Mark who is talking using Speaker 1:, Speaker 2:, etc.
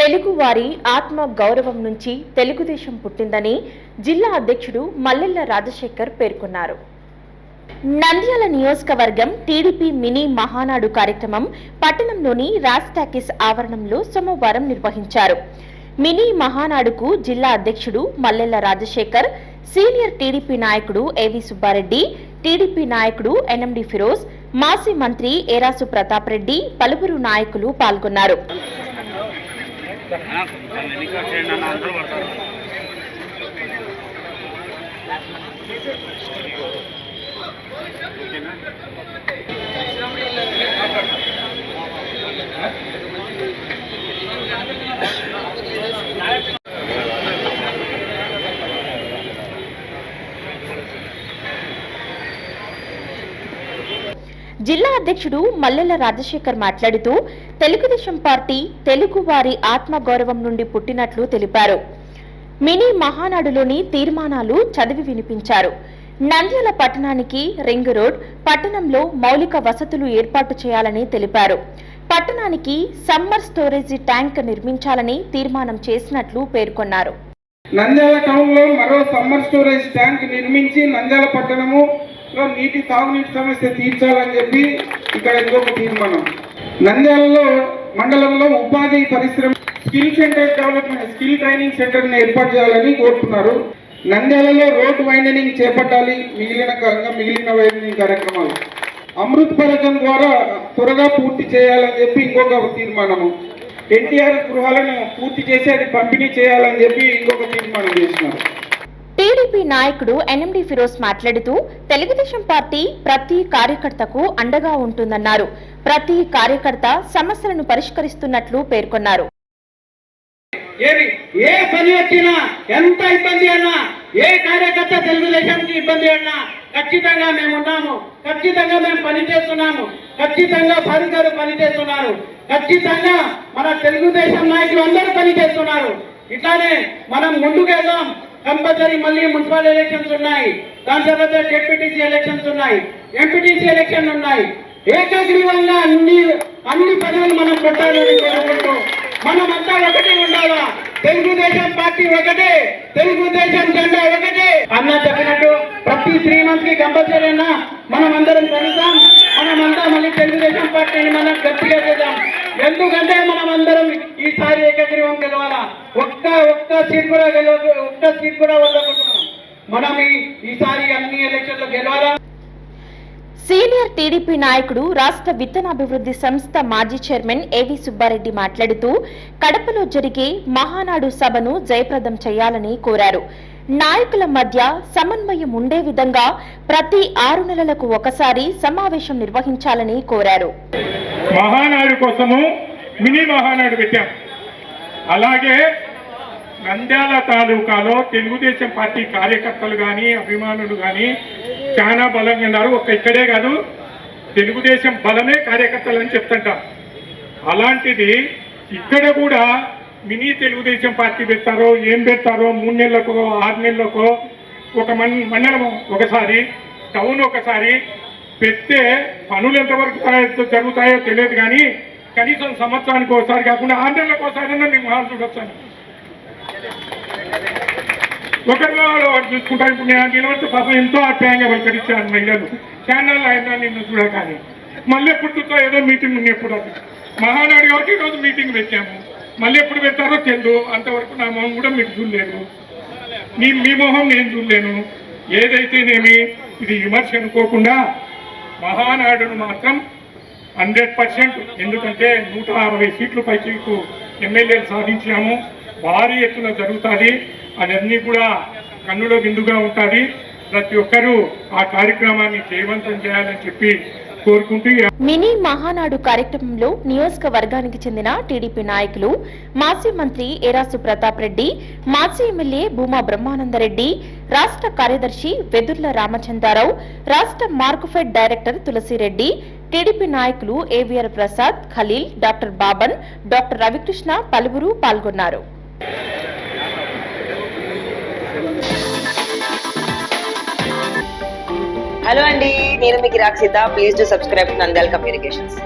Speaker 1: తెలుగువారి ఆత్మ గౌరవం నుంచి తెలుగుదేశం పుట్టిందని జిల్లా అధ్యక్షుడు మల్లెల్ల రాజశేఖర్ పేర్కొన్నారు. నంద్యాల నియోజకవర్గం టీడీపీ మినీ మహానాడు కార్యక్రమం పట్టణంలోని రాజ్ ఆవరణంలో సోమవారం నిర్వహించారు. మినీ మహానాడుకు జిల్లా అధ్యక్షుడు మల్లెల్ల రాజశేఖర్, సీనియర్ టీడీపీ నాయకుడు ఏవి సుబ్బారెడ్డి, టీడీపీ నాయకుడు ఎన్ఎండి ఫిరోజ్, మాజీ మంత్రి ఏరాసు ప్రతాప్ రెడ్డి, పలువురు నాయకులు పాల్గొన్నారు. జిల్లా అధ్యక్షుడు మల్లెల్ల రాజశేఖర్ మాట్లాడుతూ తెలుగుదేశం పార్టీ తెలుగువారి ఆత్మగౌరవం నుండి పుట్టినట్లు తెలిపారు. మినీ మహానాడులోని తీర్మానాలు చదివి వినిపించారు. నంద్యాల పట్టణానికి రింగ్ రోడ్, పట్టణంలో మౌలిక వసతులు ఏర్పాటు చేయాలని తెలిపారు. పట్టణానికి సమ్మర్ స్టోరేజీ ట్యాంక్ నిర్మించాలని తీర్మానం చేసినట్లు పేర్కొన్నారు.
Speaker 2: నంద్యాల టౌన్ లో మరో సమ్మర్ స్టోరేజ్ ట్యాంక్ నిర్మించి నంద్యాల పట్టణము తాగునీటి సమస్య తీర్చాలని చెప్పి ఇక్కడ ఇంకొక తీర్మానం. నంద్యాలలో మండలంలో ఉపాధి పరిశ్రమ skill centre development, skill training centre ని ఏర్పాటు చేయాలని కోరుతున్నారు. నంద్యాలలో రోడ్ వైండనింగ్ చేపట్టాలి, మిగిలిన వైండనింగ్ కార్యక్రమాలు అమృత్ పథకం ద్వారా త్వరగా పూర్తి చేయాలని చెప్పి ఇంకొక తీర్మానము. ఎన్టీఆర్ గృహాలను పూర్తి చేసి అది పంపిణీ చేయాలని చెప్పి ఇంకొక తీర్మానం చేసినారు.
Speaker 1: టీడీపీ నాయకుడు ఎన్ఎండి ఫిరోజ్ మాట్లాడుతూ తెలుగుదేశం పార్టీ ప్రతి కార్యకర్తకు అండగా ఉంటుందన్నారు. ప్రతి కార్యకర్త సమస్యలను పరిష్కరిస్తున్నట్లు పేర్కొన్నారు.
Speaker 2: ఏ పని వచ్చినా, ఎంత ఇబ్బంది అన్నా, ఏ కార్యకర్త తెలుగుదేశంకి ఇబ్బంది అన్నా ఖచ్చితంగా మేము ఉన్నాము, ఖచ్చితంగా మేము పనిచేస్తున్నాము, ఖచ్చితంగా పరిగారు పనిచేస్తున్నారు, ఖచ్చితంగా మన తెలుగుదేశం నాయకులు అందరూ పనిచేస్తున్నారు. ఇట్లానే మనం ముందుకెళ్దాం. కంపల్సరీ మళ్ళీ మున్సిపల్ ఎలక్షన్స్ ఉన్నాయి, దాని తర్వాత డెప్యూటీసీ ఎలక్షన్స్ ఉన్నాయి, ఎంపీటీసీ ఎలక్షన్ ఉన్నాయి. ఏకగ్రీవంగా అన్ని పదవులు మనం కొట్టాలని కోరుకుంటూ మనమంతా ఒకటి ఉండాలా. తెలుగుదేశం పార్టీ ఒకటే, తెలుగుదేశం జెండా ఒకటే. అన్న చెప్పినట్టు ప్రతి 3 months కి కంపల్సరీ అన్నా మనం అందరం కలుద్దాం. మనమంతా మళ్ళీ తెలుగుదేశం పార్టీని మనం గట్టిగా చేద్దాం. ఎందుకంటే మనం అందరం ఈసారి ఏకగ్రీవం గెలవాలా. ఒక్క సీట్ కూడా వదలకుంటున్నాం. మనం ఈసారి అన్ని ఎలక్షన్లో గెలవాలా.
Speaker 1: సీనియర్ టీడీపీ నాయకుడు రాష్ట్ర విత్తనాభివృద్ధి సంస్థ మాజీ చైర్మన్ ఏవి సుబ్బారెడ్డి మాట్లాడుతూ కడపలో జరిగే మహానాడు సభను జయప్రదం చేయాలని కోరారు. నాయకుల మధ్య సమన్వయం ఉండే విధంగా ప్రతి 6 నెలలకు ఒకసారి సమావేశం నిర్వహించాలని కోరారు.
Speaker 3: మహానాడు కోసము మినీ మహానాడు పెట్టాం. అలాగే నంద్యాల తాలూకాలో తెలుగుదేశం పార్టీ కార్యకర్తలు కానీ అభిమానులు కానీ చాలా బలంగా ఉన్నారు. ఇక్కడే కాదు, తెలుగుదేశం బలమే కార్యకర్తలు అని చెప్తుంటాం. అలాంటిది ఇక్కడ కూడా మినీ తెలుగుదేశం పార్టీ పెడతారో ఏం పెడతారో 3 నెలలకో 6 నెలలకో ఒక మండలం ఒకసారి, టౌన్ ఒకసారి పెడితే పనులు ఎంతవరకు జరుగుతాయో తెలియదు. కానీ కనీసం సంవత్సరానికి ఒకసారి కాకుండా 6 నెలలకు ఒకసారి మేము హాల్ చూడొచ్చాను. ఒకరిలో చూసుకుంటాను. ఇప్పుడు నేను నిలబడితే పాపం ఎంతో ఆప్యాయంగా పలకరించాను మహిళలు. ఛానల్ అయినా నిన్ను చూడ కానీ మళ్ళీ ఎప్పుడు ఏదో మీటింగ్ ఉంది. ఎప్పుడు అది మహానాడు కాబట్టి ఈరోజు మీటింగ్ పెట్టాము. మళ్ళీ ఎప్పుడు పెడతారో తెలియదు. అంతవరకు నా మొహం కూడా మీరు చూడలేదు, మీ మొహం నేను చూడలేను. ఏదైతేనేమి ఇది విమర్శ అనుకోకుండా మహానాడును మాత్రం 100%, ఎందుకంటే 160 సీట్లు పైకి ఎమ్మెల్యేలు సాధించాము. భారీ ఎత్తున జరుగుతుంది. అదన్నీ కూడా కన్నులో విందుగా ఉంటుంది. ప్రతి ఒక్కరూ ఆ కార్యక్రమాన్ని జయవంతం చేయాలని చెప్పి కోరుకుంటూ
Speaker 1: మినీ మహానాడు కార్యక్రమంలో నియోజకవర్గానికి చెందిన టీడీపీ నాయకులు, మాజీ మంత్రి ఏరాసు ప్రతాప్ రెడ్డి, మాజీ ఎమ్మెల్యే భూమా బ్రహ్మానందరెడ్డి, రాష్ట్ర కార్యదర్శి వెదుర్ల రామచంద్రారావు, రాష్ట్ర మార్కుఫెడ్ డైరెక్టర్ తులసిరెడ్డి, టీడీపీ నాయకులు AVR Prasad, Khaleel, doctor Baban, doctor Ravikrishna పలువురు పాల్గొన్నారు.
Speaker 4: హలో అండి, నేను మీకు Rakshita. Please do subscribe to Nandyal communications.